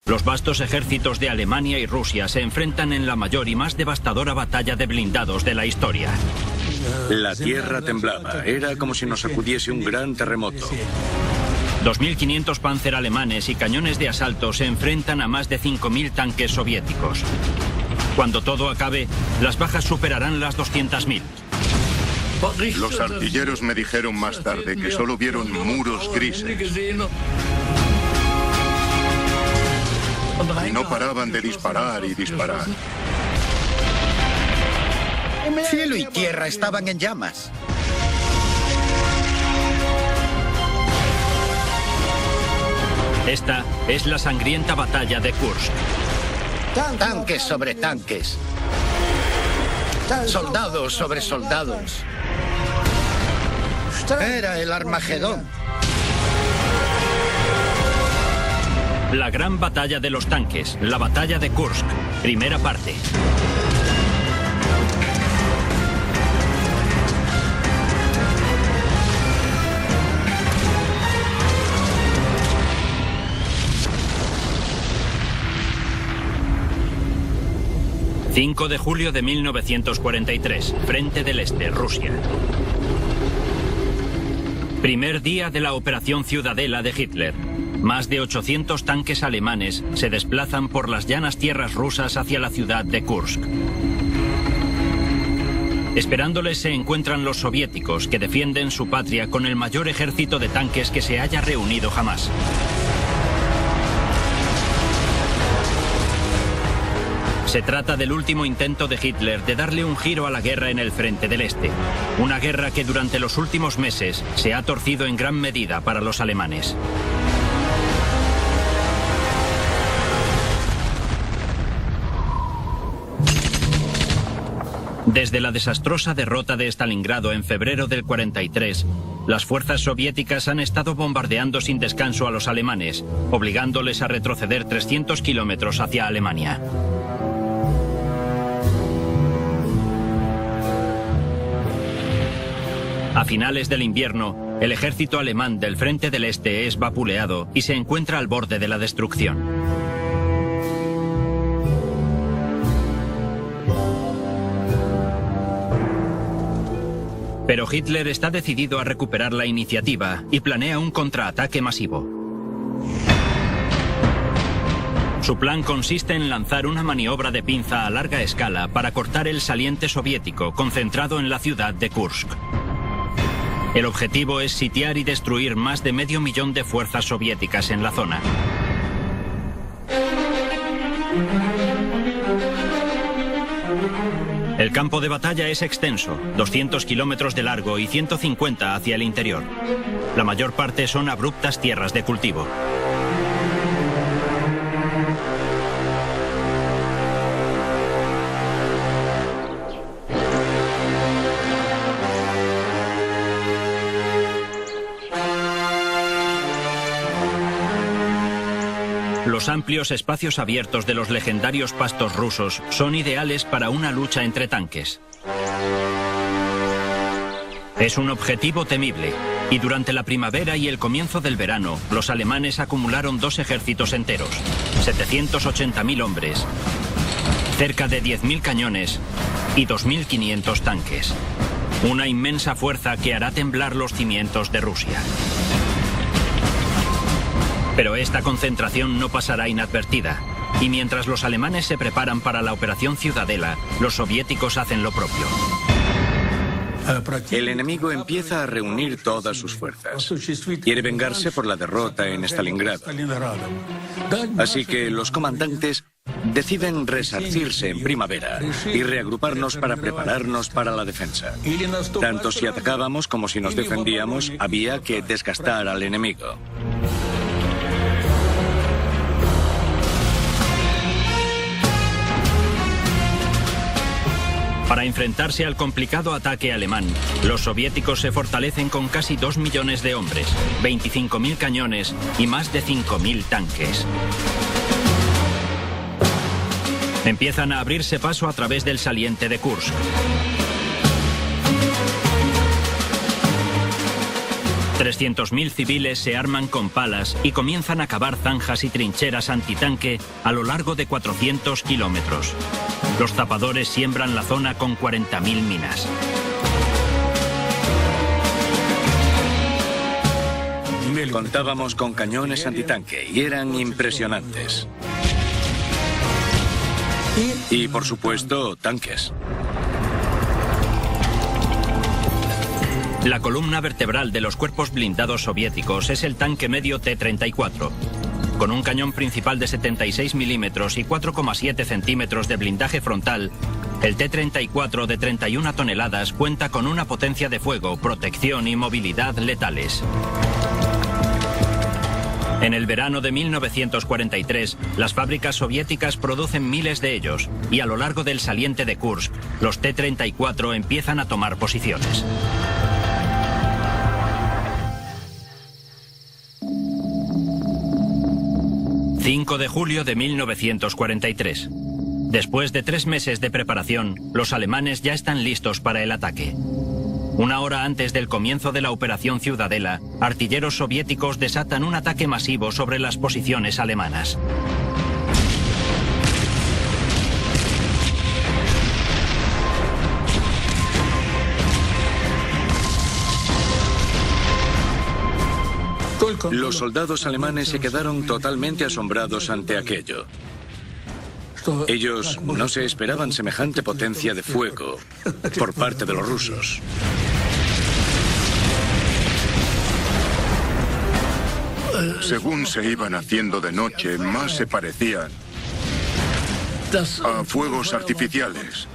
Los vastos ejércitos de Alemania y Rusia se enfrentan en la mayor y más devastadora batalla de blindados de la historia. La tierra temblaba, era como si nos sacudiese un gran terremoto. 2.500 Panzer alemanes y cañones de asalto se enfrentan a más de 5.000 tanques soviéticos. Cuando todo acabe, las bajas superarán las 200.000. Los artilleros me dijeron más tarde que solo vieron muros grises. Y no paraban de disparar y disparar. Cielo y tierra estaban en llamas. Esta es la sangrienta batalla de Kursk. Tanques sobre tanques. Soldados sobre soldados. Era el Armagedón. La gran batalla de los tanques, la batalla de Kursk, primera parte. ...5 de julio de 1943, Frente del Este, Rusia. Primer día de la Operación Ciudadela de Hitler. Más de 800 tanques alemanes se desplazan por las llanas tierras rusas hacia la ciudad de Kursk. Esperándoles se encuentran los soviéticos, que defienden su patria con el mayor ejército de tanques que se haya reunido jamás. Se trata del último intento de Hitler de darle un giro a la guerra en el Frente del Este. Una guerra que durante los últimos meses se ha torcido en gran medida para los alemanes. Desde la desastrosa derrota de Stalingrado en febrero del 43, las fuerzas soviéticas han estado bombardeando sin descanso a los alemanes, obligándoles a retroceder 300 kilómetros hacia Alemania. A finales del invierno, el ejército alemán del Frente del Este es vapuleado y se encuentra al borde de la destrucción. Pero Hitler está decidido a recuperar la iniciativa y planea un contraataque masivo. Su plan consiste en lanzar una maniobra de pinza a larga escala para cortar el saliente soviético concentrado en la ciudad de Kursk. El objetivo es sitiar y destruir más de 500.000 de fuerzas soviéticas en la zona. El campo de batalla es extenso, 200 kilómetros de largo y 150 hacia el interior. La mayor parte son abruptas tierras de cultivo. Los amplios espacios abiertos de los legendarios pastos rusos son ideales para una lucha entre tanques. Es un objetivo temible, y durante la primavera y el comienzo del verano, los alemanes acumularon 2 ejércitos enteros, 780.000 hombres, cerca de 10.000 cañones y 2.500 tanques. Una inmensa fuerza que hará temblar los cimientos de Rusia. Pero esta concentración no pasará inadvertida, y mientras los alemanes se preparan para la Operación Ciudadela, los soviéticos hacen lo propio. El enemigo empieza a reunir todas sus fuerzas. Quiere vengarse por la derrota en Stalingrado. Así que los comandantes deciden resarcirse en primavera y reagruparnos para prepararnos para la defensa. Tanto si atacábamos como si nos defendíamos, había que desgastar al enemigo. Para enfrentarse al complicado ataque alemán, los soviéticos se fortalecen con casi 2 millones de hombres, 25.000 cañones y más de 5.000 tanques. Empiezan a abrirse paso a través del saliente de Kursk. 300.000 civiles se arman con palas y comienzan a cavar zanjas y trincheras antitanque a lo largo de 400 kilómetros. Los zapadores siembran la zona con 40.000 minas. Contábamos con cañones antitanque y eran impresionantes. Y, por supuesto, tanques. La columna vertebral de los cuerpos blindados soviéticos es el tanque medio T-34. Con un cañón principal de 76 milímetros y 4,7 centímetros de blindaje frontal, el T-34 de 31 toneladas cuenta con una potencia de fuego, protección y movilidad letales. En el verano de 1943, las fábricas soviéticas producen miles de ellos y a lo largo del saliente de Kursk, los T-34 empiezan a tomar posiciones. ...5 de julio de 1943. Después de 3 meses de preparación, los alemanes ya están listos para el ataque. Una hora antes del comienzo de la Operación Ciudadela, artilleros soviéticos desatan un ataque masivo sobre las posiciones alemanas. Los soldados alemanes se quedaron totalmente asombrados ante aquello. Ellos no se esperaban semejante potencia de fuego por parte de los rusos. Según se iban haciendo de noche, más se parecían a fuegos artificiales.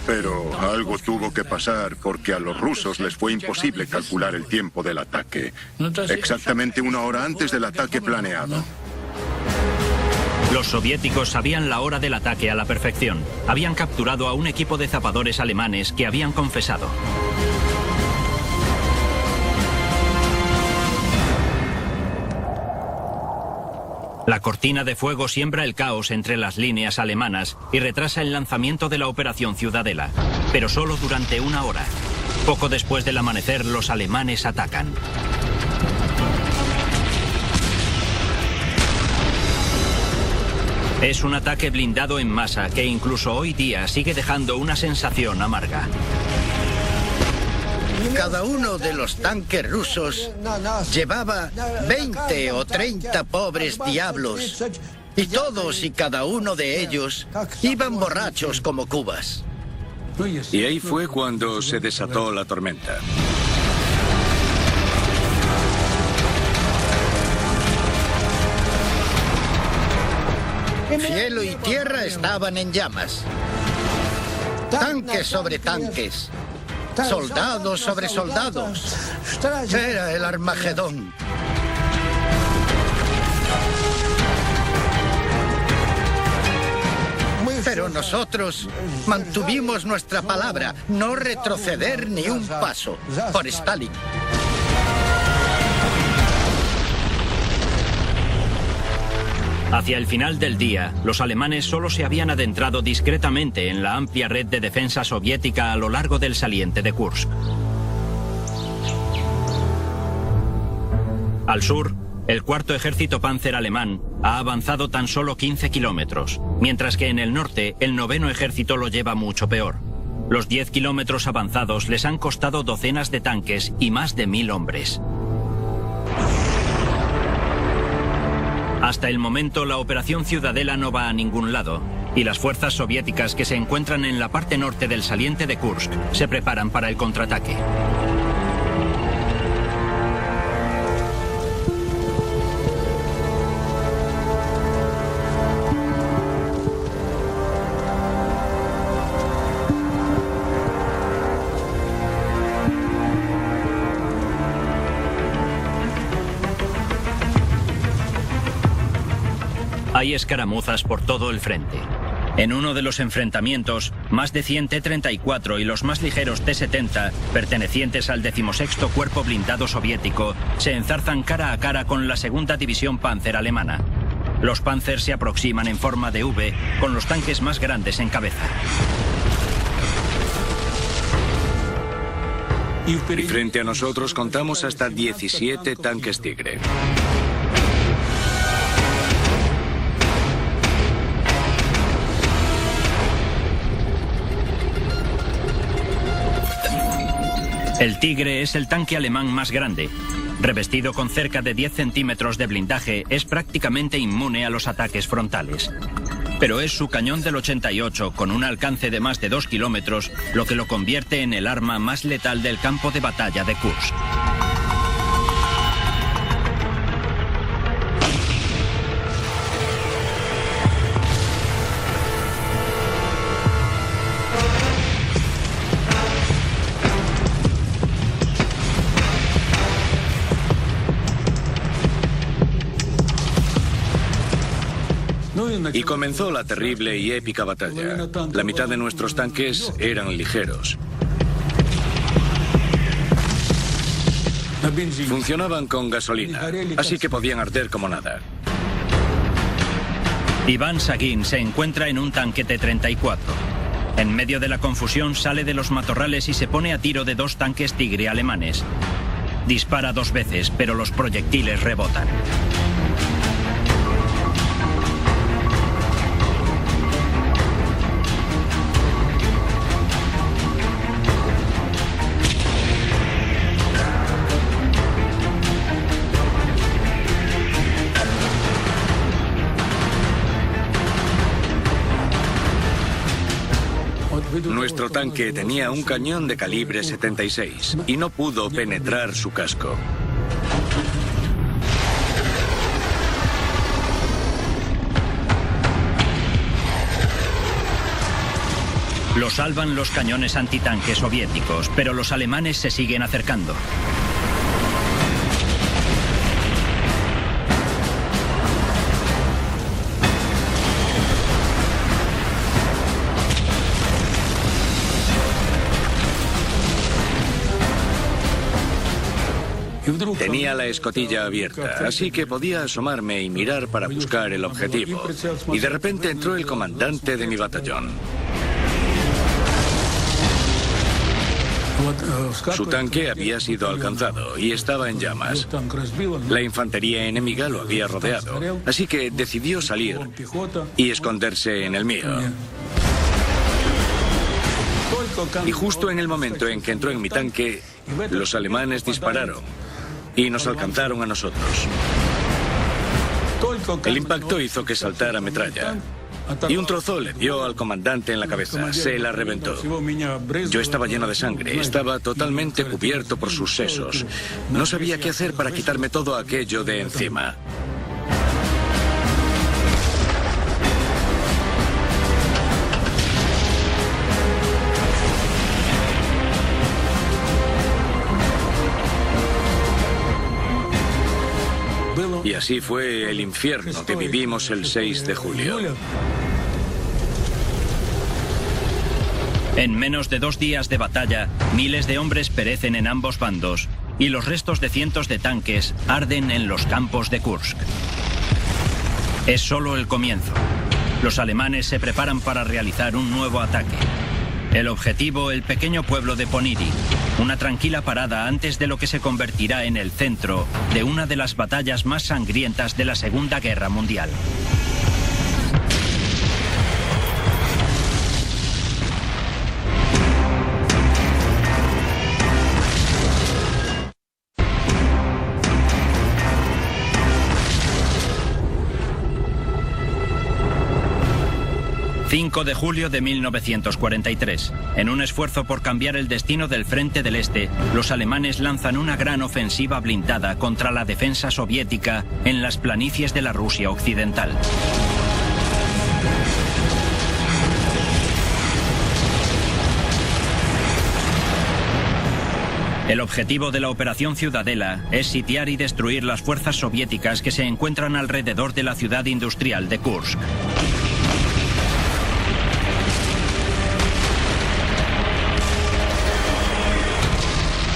Pero algo tuvo que pasar porque a los rusos les fue imposible calcular el tiempo del ataque. Exactamente 1 hora antes del ataque planeado. Los soviéticos sabían la hora del ataque a la perfección. Habían capturado a un equipo de zapadores alemanes que habían confesado. La cortina de fuego siembra el caos entre las líneas alemanas y retrasa el lanzamiento de la Operación Ciudadela, pero solo durante 1 hora. Poco después del amanecer, los alemanes atacan. Es un ataque blindado en masa que incluso hoy día sigue dejando una sensación amarga. Cada uno de los tanques rusos llevaba 20 o 30 pobres diablos, y todos y cada uno de ellos iban borrachos como cubas. Y ahí fue cuando se desató la tormenta. Cielo y tierra estaban en llamas. Tanques sobre tanques. Soldados sobre soldados. Era el Armagedón. Pero nosotros mantuvimos nuestra palabra, no retroceder ni un paso, por Stalin. Hacia el final del día, los alemanes solo se habían adentrado discretamente en la amplia red de defensa soviética a lo largo del saliente de Kursk. Al sur, el cuarto ejército Panzer alemán ha avanzado tan solo 15 kilómetros, mientras que en el norte el noveno ejército lo lleva mucho peor. Los 10 kilómetros avanzados les han costado docenas de tanques y más de 1000 hombres. Hasta el momento, la Operación Ciudadela no va a ningún lado, y las fuerzas soviéticas que se encuentran en la parte norte del saliente de Kursk se preparan para el contraataque. Hay escaramuzas por todo el frente. En uno de los enfrentamientos, más de 100 T-34 y los más ligeros T-70, pertenecientes al 16º Cuerpo Blindado Soviético, se enzarzan cara a cara con la 2ª División Panzer alemana. Los Panzers se aproximan en forma de V, con los tanques más grandes en cabeza. Y frente a nosotros contamos hasta 17 tanques Tigre. El Tigre es el tanque alemán más grande. Revestido con cerca de 10 centímetros de blindaje, es prácticamente inmune a los ataques frontales. Pero es su cañón del 88, con un alcance de más de 2 kilómetros, lo que lo convierte en el arma más letal del campo de batalla de Kursk. Y comenzó la terrible y épica batalla. La mitad de nuestros tanques eran ligeros. Funcionaban con gasolina, así que podían arder como nada. Iván Sagin se encuentra en un tanque T-34. En medio de la confusión sale de los matorrales y se pone a tiro de 2 tanques Tigre alemanes. Dispara 2 veces, pero los proyectiles rebotan. Nuestro tanque tenía un cañón de calibre 76 y no pudo penetrar su casco. Lo salvan los cañones antitanque soviéticos, pero los alemanes se siguen acercando. Tenía la escotilla abierta, así que podía asomarme y mirar para buscar el objetivo. Y de repente entró el comandante de mi batallón. Su tanque había sido alcanzado y estaba en llamas. La infantería enemiga lo había rodeado, así que decidió salir y esconderse en el mío. Y justo en el momento en que entró en mi tanque, los alemanes dispararon y nos alcanzaron a nosotros. El impacto hizo que saltara metralla y un trozo le dio al comandante en la cabeza. Se la reventó. Yo estaba lleno de sangre, estaba totalmente cubierto por sus sesos. No sabía qué hacer para quitarme todo aquello de encima. Y así fue el infierno que vivimos el 6 de julio. En menos de 2 días de batalla, miles de hombres perecen en ambos bandos y los restos de cientos de tanques arden en los campos de Kursk. Es solo el comienzo. Los alemanes se preparan para realizar un nuevo ataque. El objetivo, el pequeño pueblo de Poniri, una tranquila parada antes de lo que se convertirá en el centro de una de las batallas más sangrientas de la Segunda Guerra Mundial. ...5 de julio de 1943. En un esfuerzo por cambiar el destino del Frente del Este, los alemanes lanzan una gran ofensiva blindada contra la defensa soviética en las planicies de la Rusia occidental. El objetivo de la Operación Ciudadela es sitiar y destruir las fuerzas soviéticas que se encuentran alrededor de la ciudad industrial de Kursk.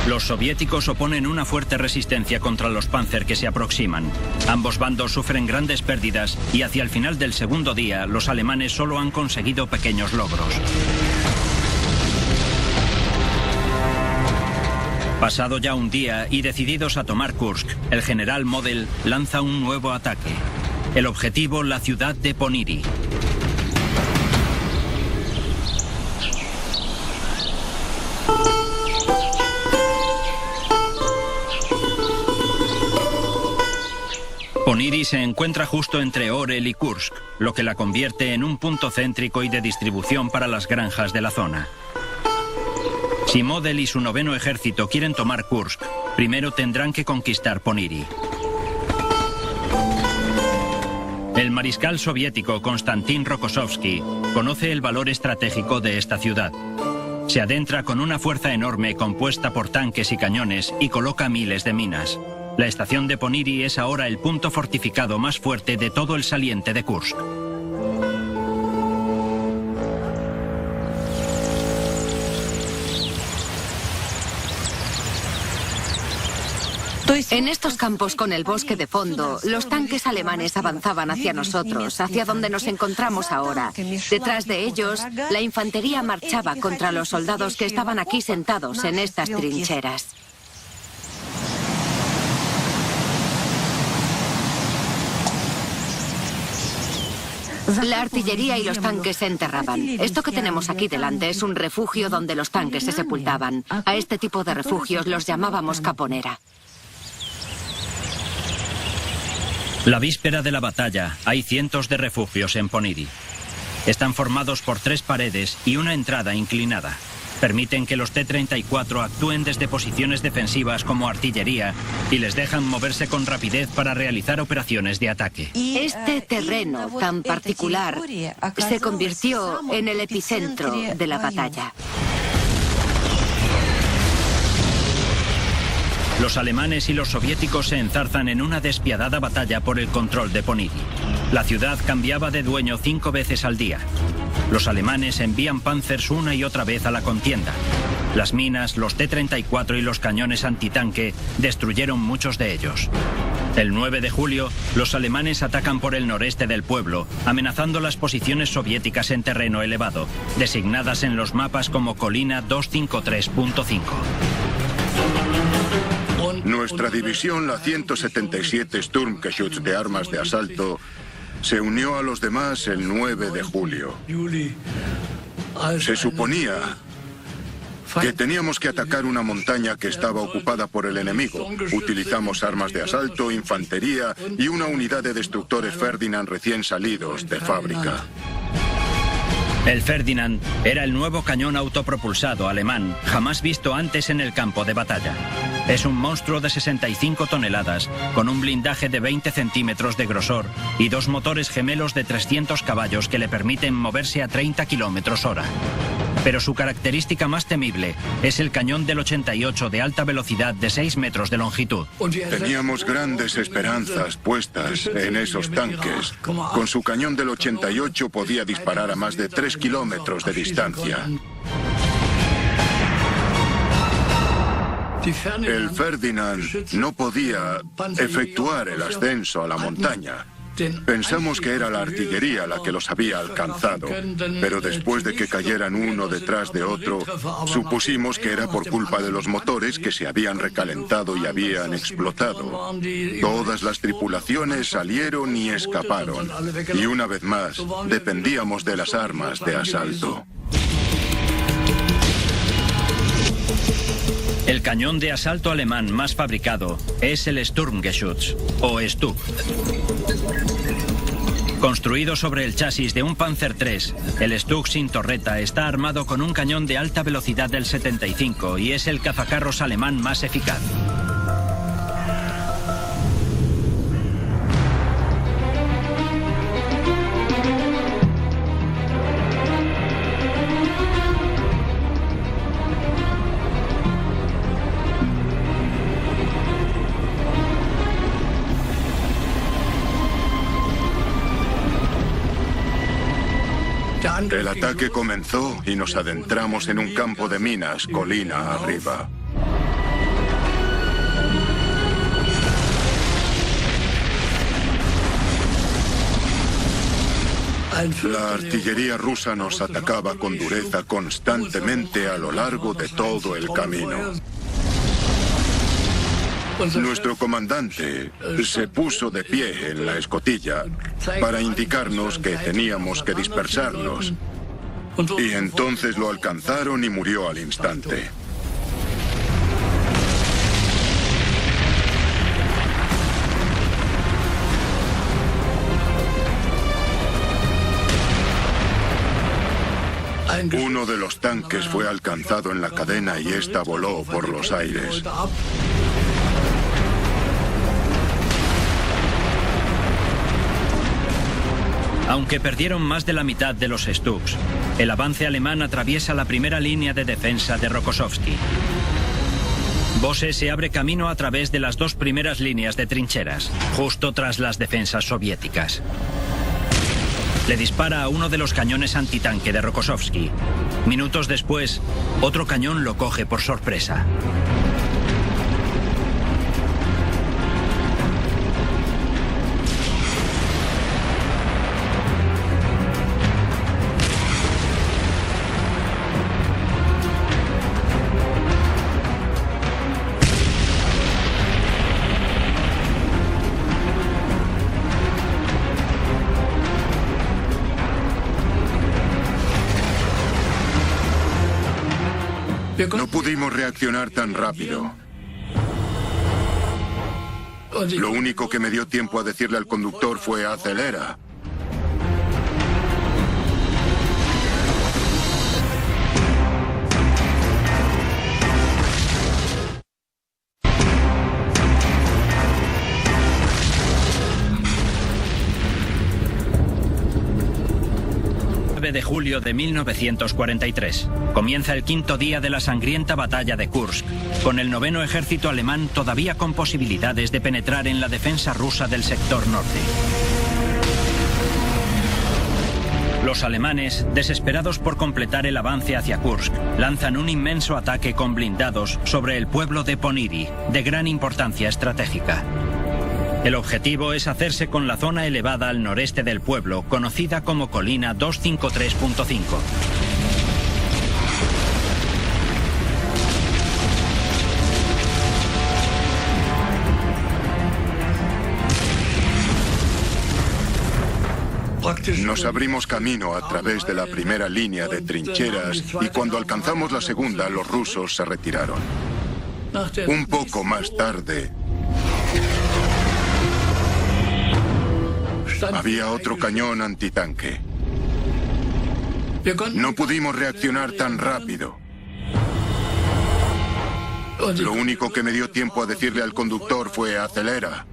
Los soviéticos oponen una fuerte resistencia contra los Panzer que se aproximan. Ambos bandos sufren grandes pérdidas y hacia el final del segundo día los alemanes solo han conseguido pequeños logros. Pasado ya un día y decididos a tomar Kursk, el general Model lanza un nuevo ataque. El objetivo, la ciudad de Poniry. Poniry se encuentra justo entre Orel y Kursk, lo que la convierte en un punto céntrico y de distribución para las granjas de la zona. Si Model y su 9º ejército quieren tomar Kursk, primero tendrán que conquistar Poniry. El mariscal soviético Konstantin Rokossovsky conoce el valor estratégico de esta ciudad. Se adentra con una fuerza enorme compuesta por tanques y cañones y coloca miles de minas. La estación de Poniry es ahora el punto fortificado más fuerte de todo el saliente de Kursk. En estos campos con el bosque de fondo, los tanques alemanes avanzaban hacia nosotros, hacia donde nos encontramos ahora. Detrás de ellos, la infantería marchaba contra los soldados que estaban aquí sentados en estas trincheras. La artillería y los tanques se enterraban. Esto que tenemos aquí delante es un refugio donde los tanques se sepultaban. A este tipo de refugios los llamábamos caponera. La víspera de la batalla hay cientos de refugios en Poniry. Están formados por 3 paredes y una entrada inclinada. Permiten que los T-34 actúen desde posiciones defensivas como artillería y les dejan moverse con rapidez para realizar operaciones de ataque. Este terreno tan particular se convirtió en el epicentro de la batalla. Los alemanes y los soviéticos se enzarzan en una despiadada batalla por el control de Poniry. La ciudad cambiaba de dueño 5 veces al día. Los alemanes envían panzers una y otra vez a la contienda. Las minas, los T-34 y los cañones antitanque destruyeron muchos de ellos. El 9 de julio, los alemanes atacan por el noreste del pueblo, amenazando las posiciones soviéticas en terreno elevado, designadas en los mapas como Colina 253.5. Nuestra división, la 177 Sturmgeschütz de armas de asalto, se unió a los demás el 9 de julio. Se suponía que teníamos que atacar una montaña que estaba ocupada por el enemigo. Utilizamos armas de asalto, infantería y una unidad de destructores Ferdinand recién salidos de fábrica. El Ferdinand era el nuevo cañón autopropulsado alemán, jamás visto antes en el campo de batalla. Es un monstruo de 65 toneladas, con un blindaje de 20 centímetros de grosor y 2 motores gemelos de 300 caballos que le permiten moverse a 30 km/h. Pero su característica más temible es el cañón del 88 de alta velocidad de 6 metros de longitud. Teníamos grandes esperanzas puestas en esos tanques. Con su cañón del 88 podía disparar a más de 3 kilómetros de distancia. El Ferdinand no podía efectuar el ascenso a la montaña. Pensamos que era la artillería la que los había alcanzado, pero después de que cayeran uno detrás de otro, supusimos que era por culpa de los motores que se habían recalentado y habían explotado. Todas las tripulaciones salieron y escaparon, y una vez más, dependíamos de las armas de asalto. El cañón de asalto alemán más fabricado es el Sturmgeschütz, o Stug. Construido sobre el chasis de un Panzer III, el Stug sin torreta está armado con un cañón de alta velocidad del 75 y es el cazacarros alemán más eficaz. El ataque comenzó y nos adentramos en un campo de minas, colina arriba. La artillería rusa nos atacaba con dureza constantemente a lo largo de todo el camino. Nuestro comandante se puso de pie en la escotilla para indicarnos que teníamos que dispersarnos. Y entonces lo alcanzaron y murió al instante. Uno de los tanques fue alcanzado en la cadena y esta voló por los aires. Aunque perdieron más de la mitad de los Stuks, el avance alemán atraviesa la primera línea de defensa de Rokossovski. Bose se abre camino a través de las dos primeras líneas de trincheras, justo tras las defensas soviéticas. Le dispara a uno de los cañones antitanque de Rokossovski. Minutos después, otro cañón lo coge por sorpresa. No pudimos reaccionar tan rápido. Lo único que me dio tiempo a decirle al conductor fue acelera. De julio de 1943. Comienza el quinto día de la sangrienta batalla de Kursk, con el 9º ejército alemán todavía con posibilidades de penetrar en la defensa rusa del sector norte. Los alemanes, desesperados por completar el avance hacia Kursk, lanzan un inmenso ataque con blindados sobre el pueblo de Poniri, de gran importancia estratégica. El objetivo es hacerse con la zona elevada al noreste del pueblo, conocida como Colina 253.5. Nos abrimos camino a través de la primera línea de trincheras y cuando alcanzamos la segunda, los rusos se retiraron. Un poco más tarde, había otro cañón antitanque. No pudimos reaccionar tan rápido. Lo único que me dio tiempo a decirle al conductor fue acelera.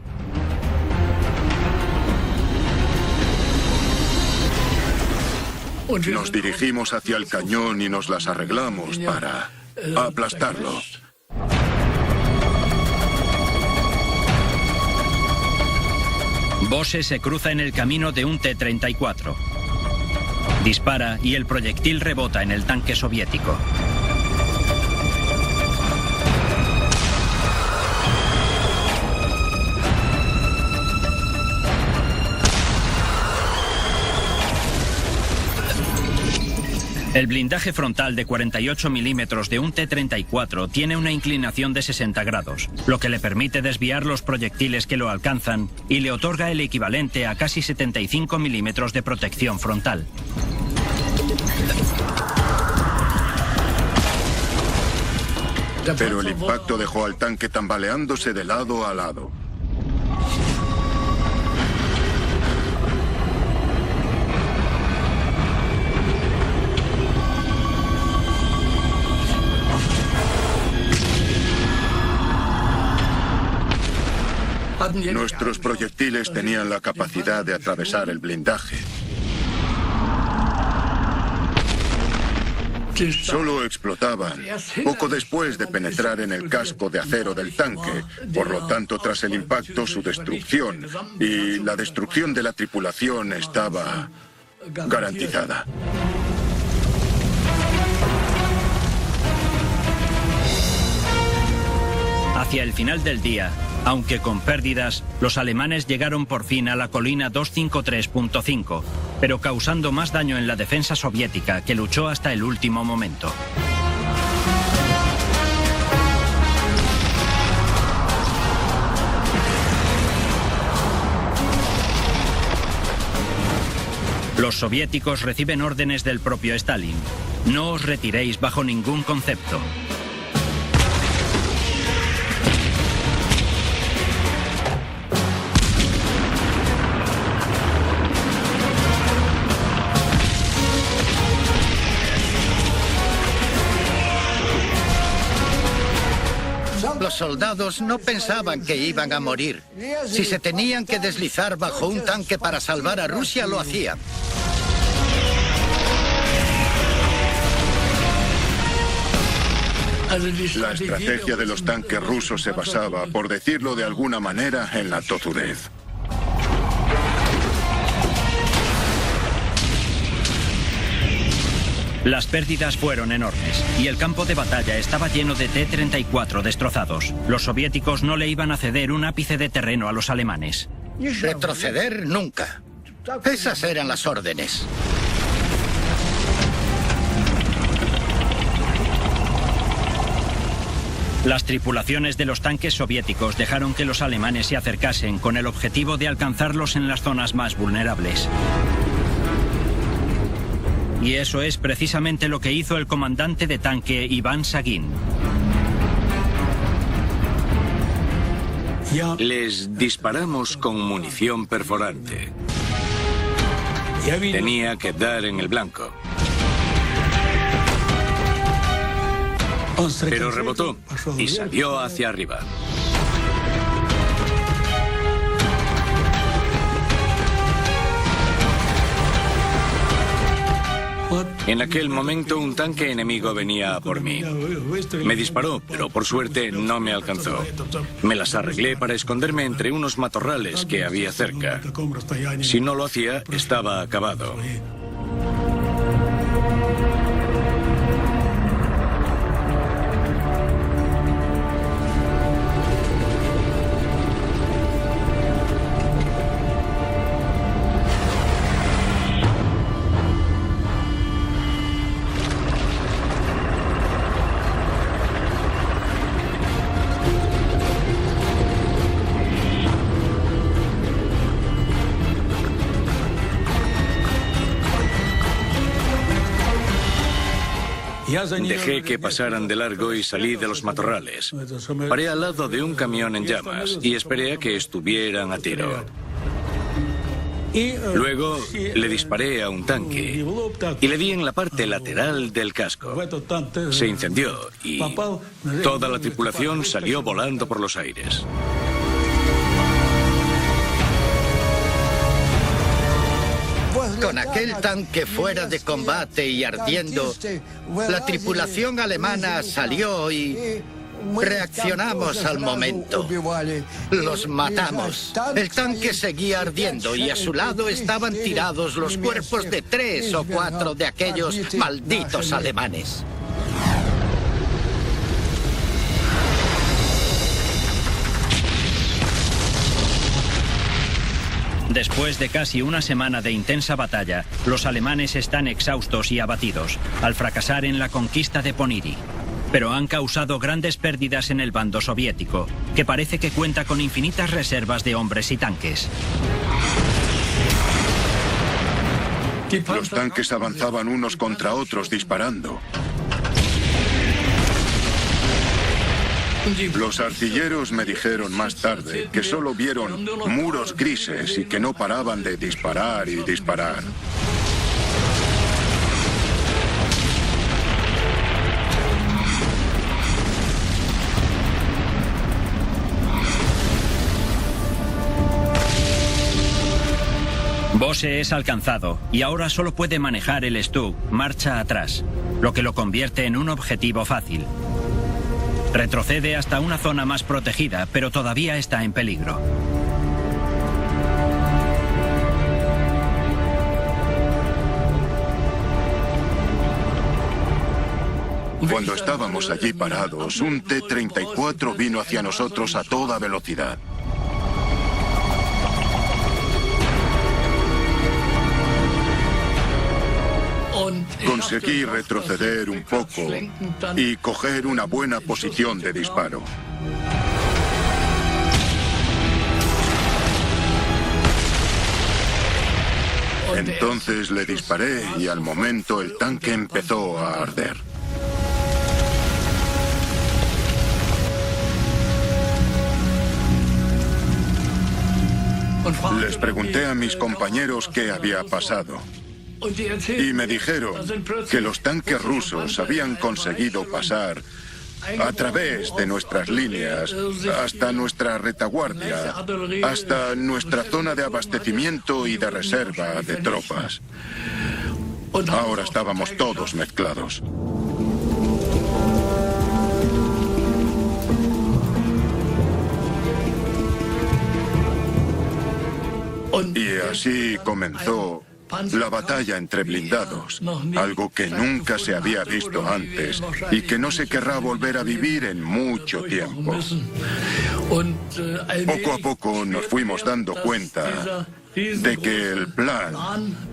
Nos dirigimos hacia el cañón y nos las arreglamos para aplastarlo. Bose se cruza en el camino de un T-34. Dispara y el proyectil rebota en el tanque soviético. El blindaje frontal de 48 milímetros de un T-34 tiene una inclinación de 60 grados, lo que le permite desviar los proyectiles que lo alcanzan y le otorga el equivalente a casi 75 milímetros de protección frontal. Pero el impacto dejó al tanque tambaleándose de lado a lado. Nuestros proyectiles tenían la capacidad de atravesar el blindaje. Solo explotaban poco después de penetrar en el casco de acero del tanque, por lo tanto, tras el impacto, su destrucción y la destrucción de la tripulación estaba garantizada. Hacia el final del día, aunque con pérdidas, los alemanes llegaron por fin a la colina 253.5. pero causando más daño en la defensa soviética, que luchó hasta el último momento. Los soviéticos reciben órdenes del propio Stalin. No os retiréis bajo ningún concepto. Los soldados no pensaban que iban a morir. Si se tenían que deslizar bajo un tanque para salvar a Rusia, lo hacían. La estrategia de los tanques rusos se basaba, por decirlo de alguna manera, en la tozudez. Las pérdidas fueron enormes y el campo de batalla estaba lleno de T-34 destrozados. Los soviéticos no le iban a ceder un ápice de terreno a los alemanes. Retroceder nunca. Esas eran las órdenes. Las tripulaciones de los tanques soviéticos dejaron que los alemanes se acercasen con el objetivo de alcanzarlos en las zonas más vulnerables. Y eso es precisamente lo que hizo el comandante de tanque Iván Sagin. Les disparamos con munición perforante. Tenía que dar en el blanco. Pero rebotó y salió hacia arriba. En aquel momento un tanque enemigo venía a por mí. Me disparó, pero por suerte no me alcanzó. Me las arreglé para esconderme entre unos matorrales que había cerca. Si no lo hacía, estaba acabado. Dejé que pasaran de largo y salí de los matorrales. Paré al lado de un camión en llamas y esperé a que estuvieran a tiro. Luego le disparé a un tanque y le di en la parte lateral del casco. Se incendió y toda la tripulación salió volando por los aires. Con aquel tanque fuera de combate y ardiendo, la tripulación alemana salió y reaccionamos al momento. Los matamos. El tanque seguía ardiendo y a su lado estaban tirados los cuerpos de 3 o 4 de aquellos malditos alemanes. Después de casi una semana de intensa batalla, los alemanes están exhaustos y abatidos, al fracasar en la conquista de Poniri. Pero han causado grandes pérdidas en el bando soviético, que parece que cuenta con infinitas reservas de hombres y tanques. Los tanques avanzaban unos contra otros disparando. Los artilleros me dijeron más tarde que solo vieron muros grises y que no paraban de disparar y disparar. Bose es alcanzado y ahora solo puede manejar el Stug marcha atrás, lo que lo convierte en un objetivo fácil. Retrocede hasta una zona más protegida, pero todavía está en peligro. Cuando estábamos allí parados, un T-34 vino hacia nosotros a toda velocidad. Conseguí retroceder un poco y coger una buena posición de disparo. Entonces le disparé y al momento el tanque empezó a arder. Les pregunté a mis compañeros qué había pasado. Y me dijeron que los tanques rusos habían conseguido pasar a través de nuestras líneas, hasta nuestra retaguardia, hasta nuestra zona de abastecimiento y de reserva de tropas. Ahora estábamos todos mezclados. Y así comenzó la batalla entre blindados, algo que nunca se había visto antes y que no se querrá volver a vivir en mucho tiempo. Poco a poco nos fuimos dando cuenta de que el plan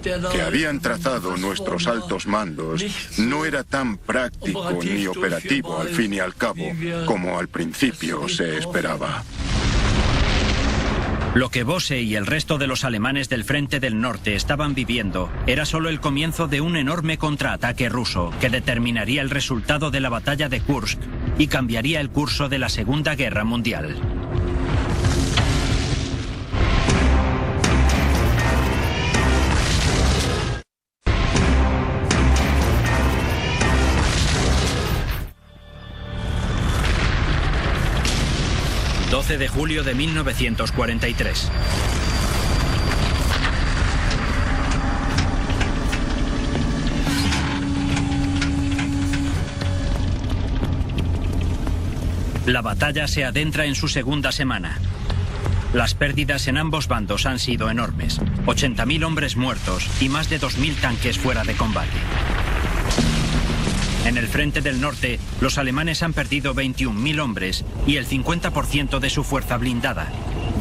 que habían trazado nuestros altos mandos no era tan práctico ni operativo al fin y al cabo como al principio se esperaba. Lo que Bose y el resto de los alemanes del Frente del Norte estaban viviendo era solo el comienzo de un enorme contraataque ruso que determinaría el resultado de la batalla de Kursk y cambiaría el curso de la Segunda Guerra Mundial. De julio de 1943. La batalla se adentra en su segunda semana. Las pérdidas en ambos bandos han sido enormes. 80.000 hombres muertos y más de 2.000 tanques fuera de combate. En el Frente del Norte, los alemanes han perdido 21.000 hombres y el 50% de su fuerza blindada.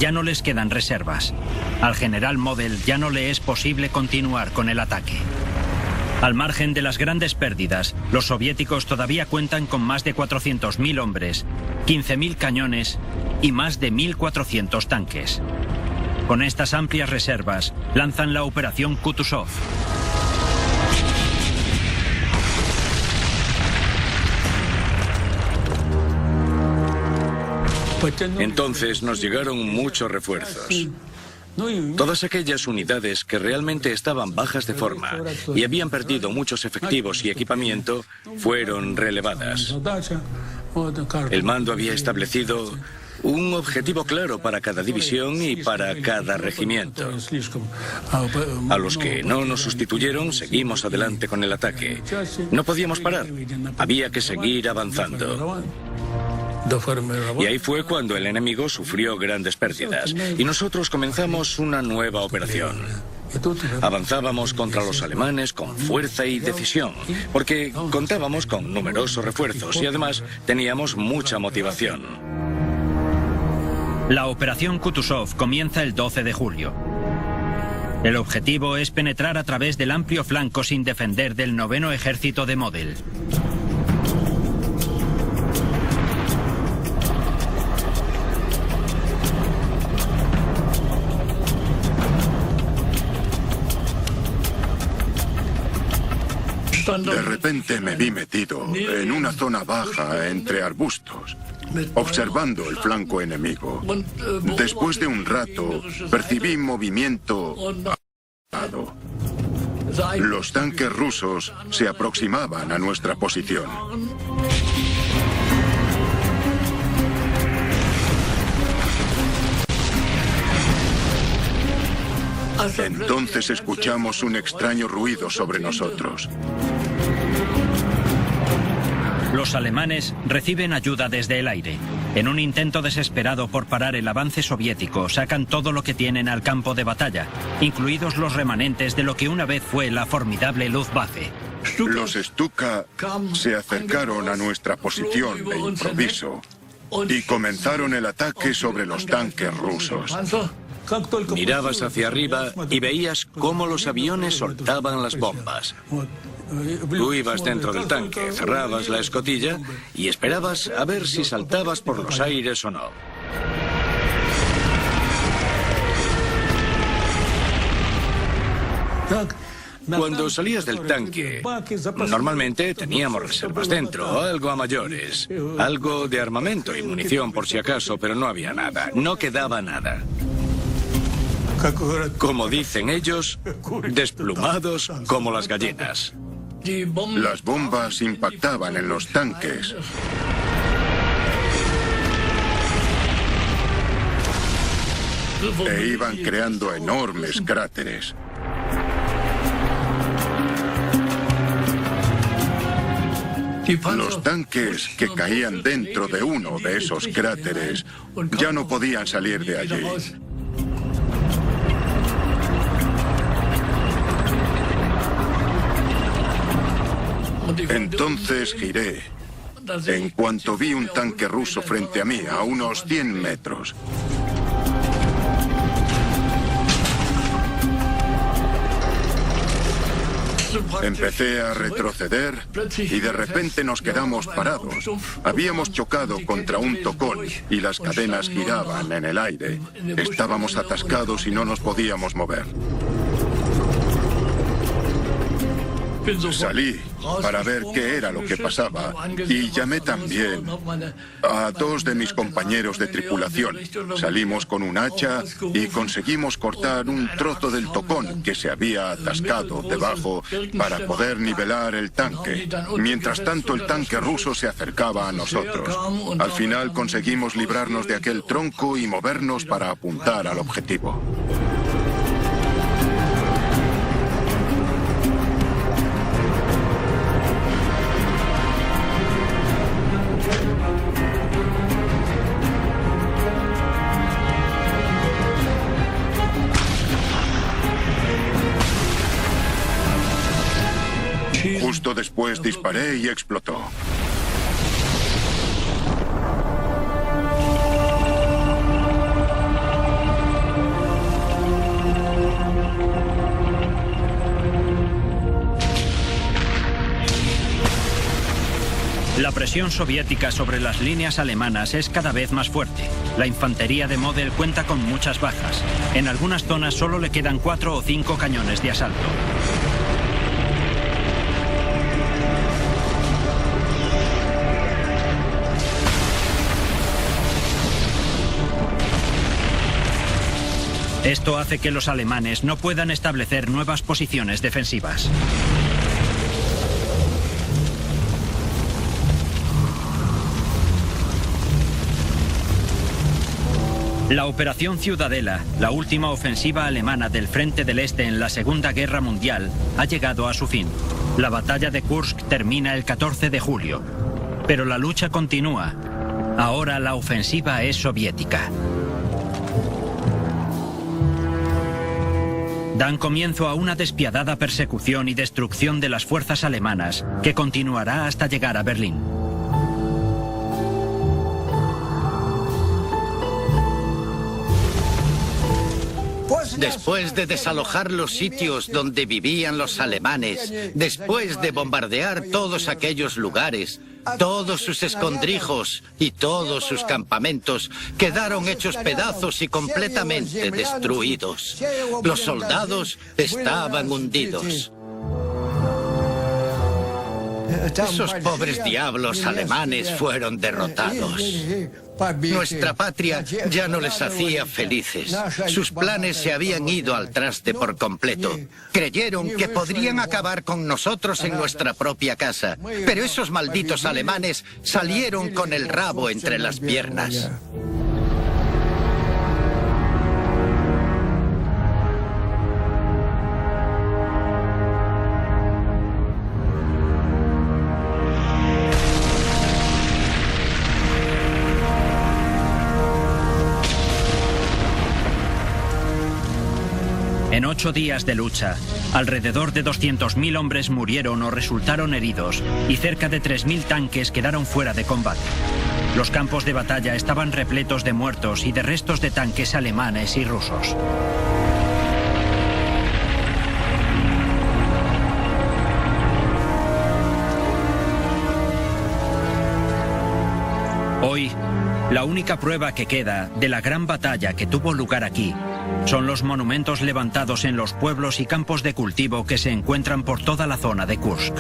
Ya no les quedan reservas. Al general Model ya no le es posible continuar con el ataque. Al margen de las grandes pérdidas, los soviéticos todavía cuentan con más de 400.000 hombres, 15.000 cañones y más de 1.400 tanques. Con estas amplias reservas, lanzan la Operación Kutuzov. Entonces nos llegaron muchos refuerzos. Todas aquellas unidades que realmente estaban bajas de forma y habían perdido muchos efectivos y equipamiento fueron relevadas. El mando había establecido un objetivo claro para cada división y para cada regimiento. A los que no nos sustituyeron, seguimos adelante con el ataque. No podíamos parar, había que seguir avanzando. Y ahí fue cuando el enemigo sufrió grandes pérdidas y nosotros comenzamos una nueva operación. Avanzábamos contra los alemanes con fuerza y decisión, porque contábamos con numerosos refuerzos y además teníamos mucha motivación. La Operación Kutuzov comienza el 12 de julio. El objetivo es penetrar a través del amplio flanco sin defender del 9º Ejército de Model. De repente me vi metido en una zona baja entre arbustos, observando el flanco enemigo. Después de un rato, percibí movimiento aliado. Los tanques rusos se aproximaban a nuestra posición. Entonces escuchamos un extraño ruido sobre nosotros. Los alemanes reciben ayuda desde el aire. En un intento desesperado por parar el avance soviético, sacan todo lo que tienen al campo de batalla, incluidos los remanentes de lo que una vez fue la formidable Luftwaffe. Los Stuka se acercaron a nuestra posición de improviso y comenzaron el ataque sobre los tanques rusos. Mirabas hacia arriba y veías cómo los aviones soltaban las bombas. Tú ibas dentro del tanque, cerrabas la escotilla y esperabas a ver si saltabas por los aires o no. Cuando salías del tanque, normalmente teníamos reservas dentro, algo a mayores, algo de armamento y munición por si acaso, pero no había nada, no quedaba nada. Como dicen ellos, desplumados como las gallinas. Las bombas impactaban en los tanques. E iban creando enormes cráteres. Los tanques que caían dentro de uno de esos cráteres ya no podían salir de allí. Entonces giré, en cuanto vi un tanque ruso frente a mí, a unos 100 metros. Empecé a retroceder y de repente nos quedamos parados. Habíamos chocado contra un tocón y las cadenas giraban en el aire. Estábamos atascados y no nos podíamos mover. Salí para ver qué era lo que pasaba y llamé también a 2 de mis compañeros de tripulación. Salimos con un hacha y conseguimos cortar un trozo del tocón que se había atascado debajo para poder nivelar el tanque. Mientras tanto, el tanque ruso se acercaba a nosotros. Al final conseguimos librarnos de aquel tronco y movernos para apuntar al objetivo. Justo después disparé y explotó. La presión soviética sobre las líneas alemanas es cada vez más fuerte. La infantería de Model cuenta con muchas bajas. En algunas zonas solo le quedan 4 o 5 cañones de asalto. Esto hace que los alemanes no puedan establecer nuevas posiciones defensivas. La Operación Ciudadela, la última ofensiva alemana del Frente del Este en la Segunda Guerra Mundial, ha llegado a su fin. La batalla de Kursk termina el 14 de julio. Pero la lucha continúa. Ahora la ofensiva es soviética. Dan comienzo a una despiadada persecución y destrucción de las fuerzas alemanas, que continuará hasta llegar a Berlín. Después de desalojar los sitios donde vivían los alemanes, después de bombardear todos aquellos lugares, todos sus escondrijos y todos sus campamentos quedaron hechos pedazos y completamente destruidos. Los soldados estaban hundidos. Esos pobres diablos alemanes fueron derrotados. Nuestra patria ya no les hacía felices. Sus planes se habían ido al traste por completo. Creyeron que podrían acabar con nosotros en nuestra propia casa. Pero esos malditos alemanes salieron con el rabo entre las piernas. En 8 días de lucha, alrededor de 200.000 hombres murieron o resultaron heridos y cerca de 3.000 tanques quedaron fuera de combate. Los campos de batalla estaban repletos de muertos y de restos de tanques alemanes y rusos. única prueba que queda de la gran batalla que tuvo lugar aquí son los monumentos levantados en los pueblos y campos de cultivo que se encuentran por toda la zona de Kursk.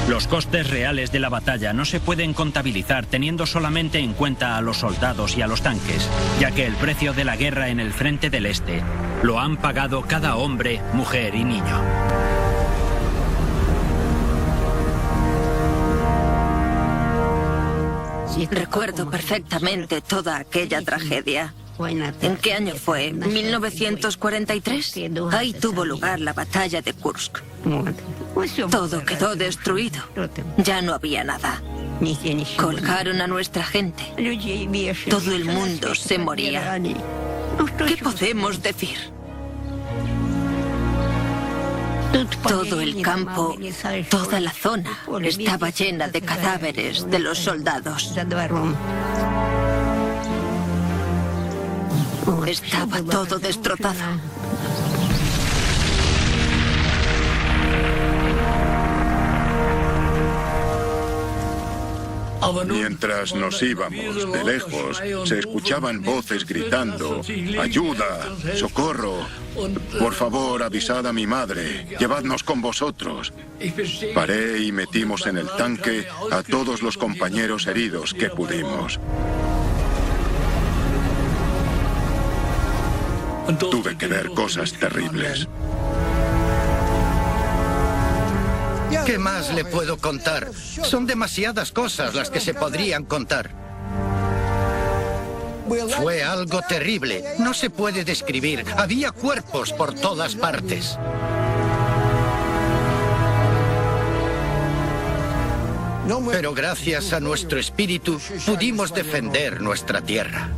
Los costes reales de la batalla no se pueden contabilizar teniendo solamente en cuenta a los soldados y a los tanques, ya que el precio de la guerra en el frente del Este lo han pagado cada hombre, mujer y niño. Recuerdo perfectamente toda aquella tragedia. ¿En qué año fue? ¿1943? Ahí tuvo lugar la batalla de Kursk. Todo quedó destruido. Ya no había nada. Colgaron a nuestra gente. Todo el mundo se moría. ¿Qué podemos decir? Todo el campo, toda la zona estaba llena de cadáveres de los soldados. Estaba todo destrozado. Mientras nos íbamos de lejos, se escuchaban voces gritando: ¡ayuda! ¡Socorro! Por favor, avisad a mi madre. Llevadnos con vosotros. Paré y metimos en el tanque a todos los compañeros heridos que pudimos. Tuve que ver cosas terribles. ¿Qué más le puedo contar? Son demasiadas cosas las que se podrían contar. Fue algo terrible. No se puede describir. Había cuerpos por todas partes. Pero gracias a nuestro espíritu pudimos defender nuestra tierra.